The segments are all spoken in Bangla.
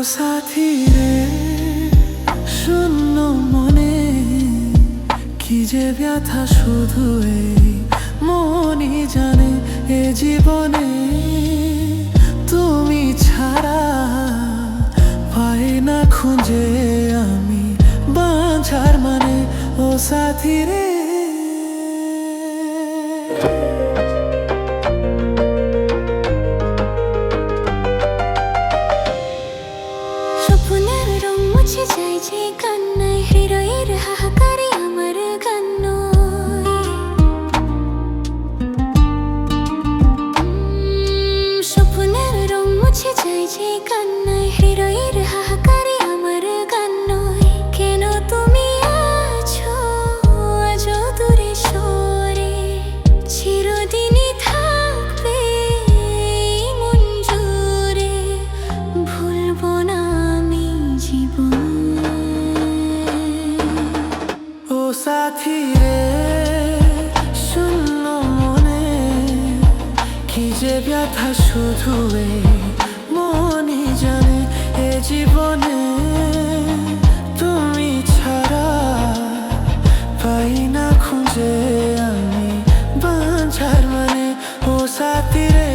সাথী রে, শূন্য মনে কি যে ব্যথা শুধু এই মনই জানে। এ জীবনে তুমি ছাড়া পাই না খুঁজে আমি বাঁচার মানে। ও সাথী রে, স্বপ্নের রং মুছে যায় যে কান্নায়, হৃদয়ের হাহাকারে আমার গান নয়। স্বপ্নের রং মুছে যায় যে কান্নায়, হৃদয়ের হাহাকারে আমার গান নয়। কেন তুমি আছো আজও দূরে সরে, চিরদিনই থাকবে এই মন জুড়ে। ভুলবো না আমি জীবন। ও সাথী রে, শূন্য মনে কি যে ব্যথা শুধু এই মনই জানে। এ জীবনে তুমি ছাড়া পাই না খুঁজে আমি বাঁচার মানে। ও সাথী রে,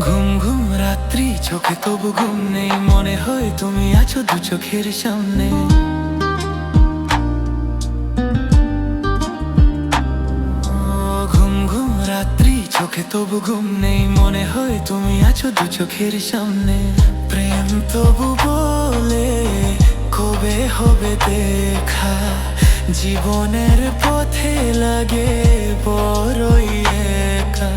ঘুম ঘুম রাত্রি চোখে তবু ঘুম নেই, মনে হয় তুমি আছো দু চোখের সামনে। ঘুম ঘুম রাত্রি চোখে তবু ঘুম নেই, মনে হয় তুমি আছো দু চোখের সামনে। প্রেম তবু বলে কবে হবে দেখা, জীবনের পথে লাগে বড়ই একা।